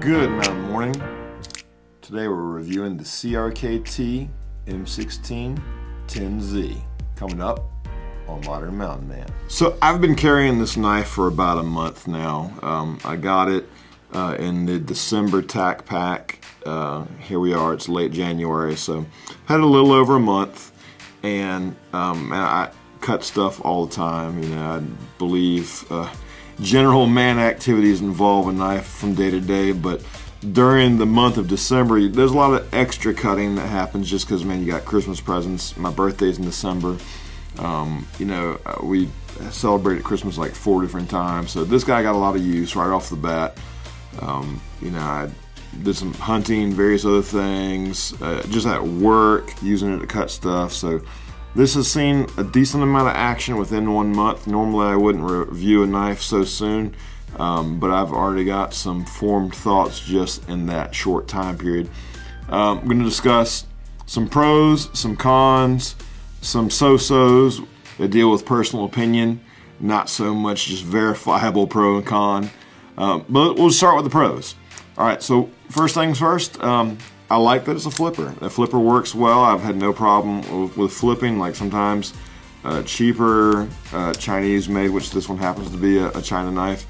Good mountain morning. Today we're reviewing the CRKT M16 10Z, coming up on Modern Mountain Man. So I've been carrying this knife for about a month now. I got it in the December tack pack. Here we are, it's late January, so had a little over a month, and I cut stuff all the time. You know, I believe general man activities involve a knife from day to day, but during the month of December, there's a lot of extra cutting that happens just because, man, you got Christmas presents. My birthday's in December. You know, we celebrated Christmas like 4 different times, so this guy got a lot of use right off the bat. You know, I did some hunting, various other things, just at work, using it to cut stuff. So this has seen a decent amount of action within 1 month. Normally I wouldn't review a knife so soon, but I've already got some formed thoughts just in that short time period. I'm going to discuss some pros, some cons, some so-sos that deal with personal opinion, not so much just verifiable pro and con. But we'll start with the pros. Alright, so first things first, I like that it's a flipper. The flipper works well. I've had no problem with flipping. Like sometimes cheaper Chinese made, which this one happens to be a China knife,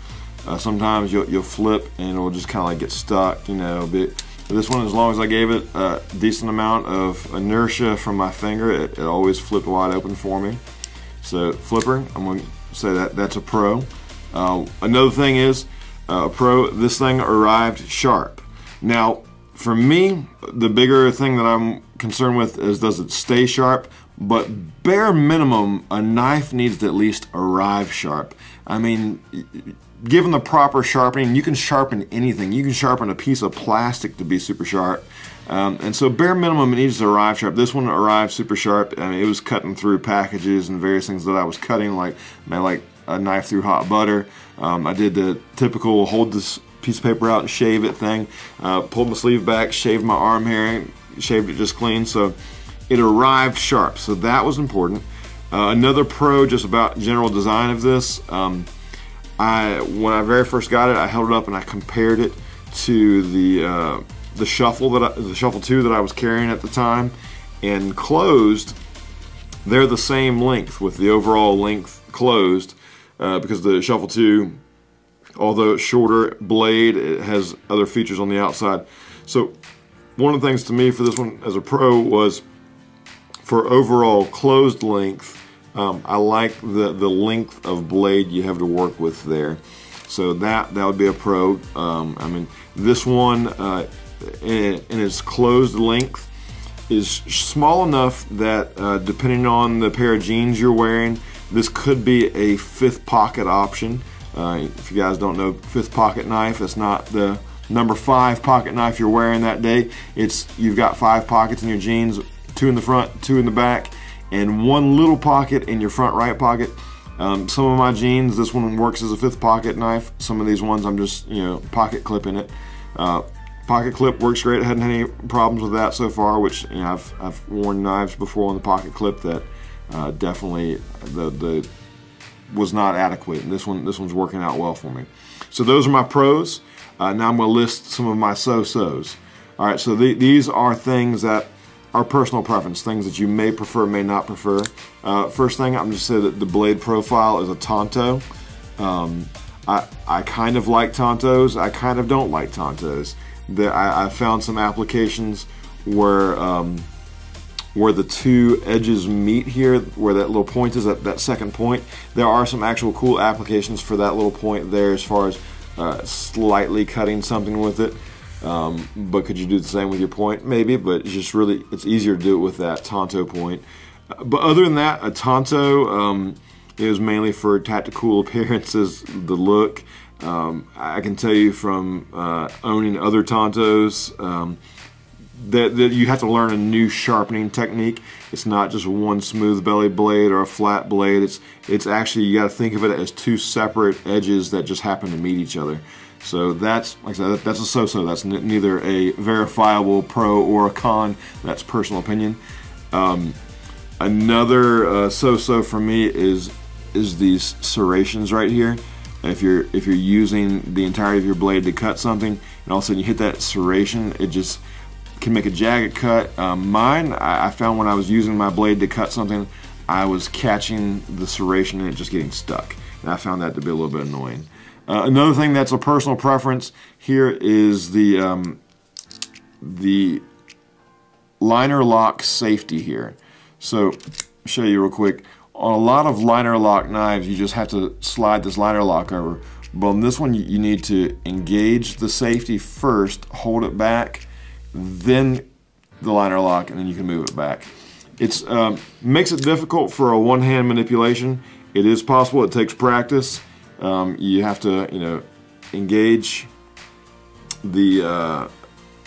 sometimes you'll flip and it'll just kind of like get stuck, you know. But this one, as long as I gave it a decent amount of inertia from my finger, it always flipped wide open for me. So flipper, I'm going to say that's a pro. Another thing is, a pro, this thing arrived sharp. Now, for me, the bigger thing that I'm concerned with is, does it stay sharp? But bare minimum, a knife needs to at least arrive sharp. I mean, given the proper sharpening, you can sharpen anything. You can sharpen a piece of plastic to be super sharp. And so bare minimum, it needs to arrive sharp. This one arrived super sharp. I mean, it was cutting through packages and various things that I was cutting, like a knife through hot butter. I did the typical hold this piece of paper out and shave it thing. Pulled my sleeve back, shaved my arm hair, shaved it just clean, so it arrived sharp. So that was important. Another pro just about general design of this, when I very first got it, I held it up and I compared it to the Shuffle the Shuffle 2 that I was carrying at the time, and closed, they're the same length with the overall length closed, because the Shuffle 2, although it's shorter blade, it has other features on the outside. So one of the things to me for this one as a pro was, for overall closed length, I like the length of blade you have to work with there. So that would be a pro. I mean, this one in its closed length is small enough that depending on the pair of jeans you're wearing, this could be a 5th pocket option. If you guys don't know, 5th pocket knife, it's not the number 5 pocket knife you're wearing that day. It's, you've got 5 pockets in your jeans, 2 in the front, 2 in the back, and 1 little pocket in your front right pocket. Some of my jeans, this one works as a 5th pocket knife. Some of these ones I'm just, you know, pocket clipping it. Pocket clip works great. I hadn't had any problems with that so far, which, you know, I've worn knives before on the pocket clip that definitely the was not adequate, and this one's working out well for me. So those are my pros. Now I'm going to list some of my so-sos. All right, so these are things that are personal preference, things that you may prefer, may not prefer. First thing, I'm just saying that the blade profile is a Tonto. I kind of like Tontos. I kind of don't like Tontos. I found some applications where the 2 edges meet here, where that little point is, that second point. There are some actual cool applications for that little point there, as far as slightly cutting something with it. But could you do the same with your point? Maybe, but it's just really, it's easier to do it with that Tonto point. But other than that, a Tonto is mainly for tactical appearances, the look. I can tell you from owning other Tontos, that you have to learn a new sharpening technique. It's not just one smooth belly blade or a flat blade. It's actually, you got to think of it as 2 separate edges that just happen to meet each other. So that's, like I said, that's a so-so. That's neither a verifiable pro or a con. That's personal opinion. Another so-so for me is these serrations right here. if you're using the entirety of your blade to cut something, and all of a sudden you hit that serration, it just can make a jagged cut. Mine, I found when I was using my blade to cut something, I was catching the serration and it just getting stuck, and I found that to be a little bit annoying. Another thing that's a personal preference here is the liner lock safety here. So, I'll show you real quick. On a lot of liner lock knives, you just have to slide this liner lock over. But on this one, you need to engage the safety first, hold it back, then the liner lock, and then you can move it back. It's makes it difficult for a one-hand manipulation. It is possible. It takes practice. You have to, engage the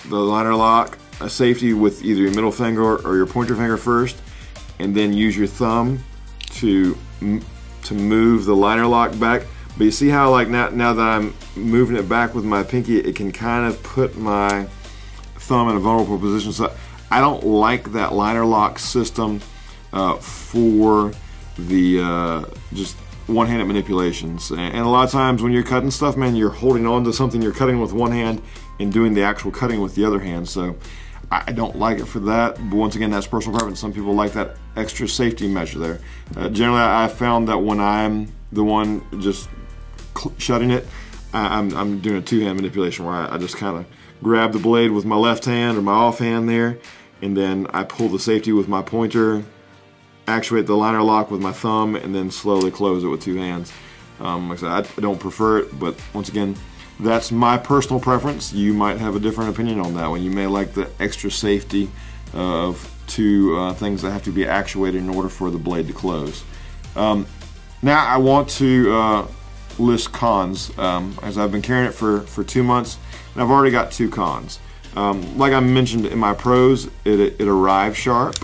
liner lock safety with either your middle finger or your pointer finger first, and then use your thumb to move the liner lock back. But you see how, like, now that I'm moving it back with my pinky, it can kind of put my thumb in a vulnerable position. So I don't like that liner lock system for the just one-handed manipulations. And a lot of times when you're cutting stuff, man, you're holding on to something you're cutting with one hand and doing the actual cutting with the other hand. So I don't like it for that. But once again, that's personal preference. Some people like that extra safety measure there. Generally, I found that when I'm the one just shutting it, I'm doing a two-hand manipulation where I just kind of grab the blade with my left hand or my off hand there, and then I pull the safety with my pointer, actuate the liner lock with my thumb, and then slowly close it with two hands. Like I said, I don't prefer it, but once again, that's my personal preference. You might have a different opinion on that one. You may like the extra safety of two things that have to be actuated in order for the blade to close. Now I want to list cons, as I've been carrying it for 2 months, and I've already got 2 cons. Like I mentioned in my pros, it arrives sharp.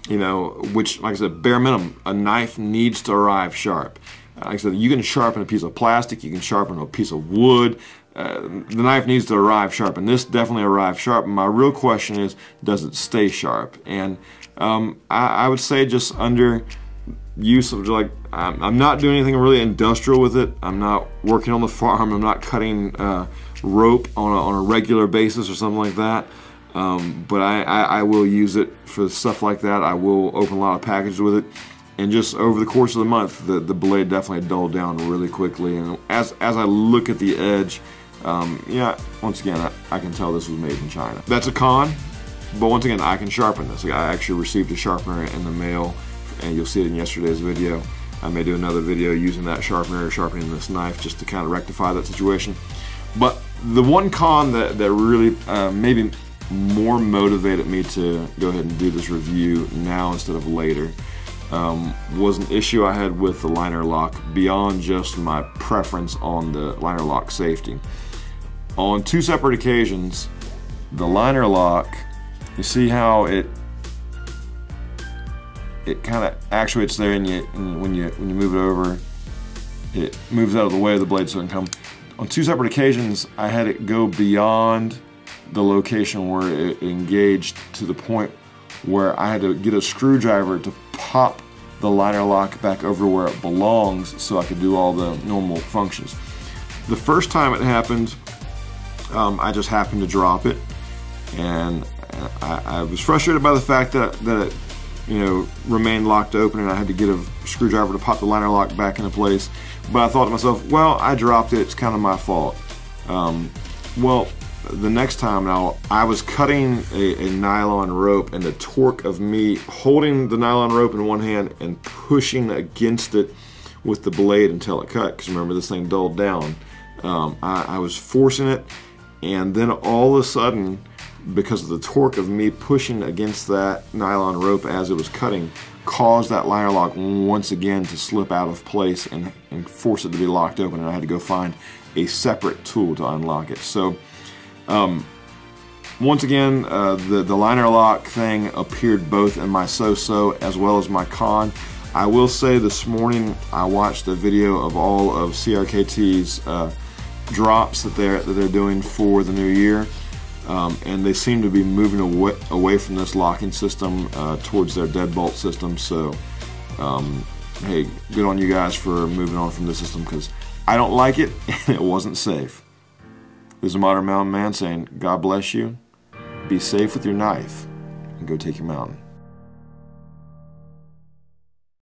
Which, like I said, bare minimum, a knife needs to arrive sharp. Like I said, you can sharpen a piece of plastic, you can sharpen a piece of wood. The knife needs to arrive sharp, and this definitely arrived sharp. My real question is, does it stay sharp? And I would say just under use of, like, I'm not doing anything really industrial with it. I'm not working on the farm. I'm not cutting rope on a regular basis or something like that. But I will use it for stuff like that. I will open a lot of packages with it, and just over the course of the month, the blade definitely dulled down really quickly. And as I look at the edge, once again, I can tell this was made in China. That's a con, but once again, I can sharpen this. I actually received a sharpener in the mail, and you'll see it in yesterday's video. I may do another video using that sharpener, sharpening this knife, just to kind of rectify that situation. But the one con that really maybe more motivated me to go ahead and do this review now instead of later was an issue I had with the liner lock, beyond just my preference on the liner lock safety. On 2 separate occasions, the liner lock, you see how it kind of actuates there, and when you move it over, it moves out of the way of the blade so it can come. On 2 separate occasions, I had it go beyond the location where it engaged to the point where I had to get a screwdriver to pop the liner lock back over where it belongs so I could do all the normal functions. The first time it happened, I just happened to drop it, and I was frustrated by the fact that it remained locked open, and I had to get a screwdriver to pop the liner lock back into place. But I thought to myself, well, I dropped it, it's kind of my fault. Well, the next time now, I was cutting a nylon rope, and the torque of me holding the nylon rope in one hand and pushing against it with the blade until it cut, because remember, this thing dulled down. I was forcing it, and then all of a sudden, because of the torque of me pushing against that nylon rope as it was cutting, caused that liner lock once again to slip out of place and force it to be locked open, and I had to go find a separate tool to unlock it. So once again, the liner lock thing appeared both in my so-so as well as my con. I will say this morning I watched a video of all of CRKT's drops that they're doing for the new year, and they seem to be moving away from this locking system towards their deadbolt system. So hey, good on you guys for moving on from this system, because I don't like it and it wasn't safe. This is a Modern Mountain Man saying, God bless you, be safe with your knife, and go take your mountain.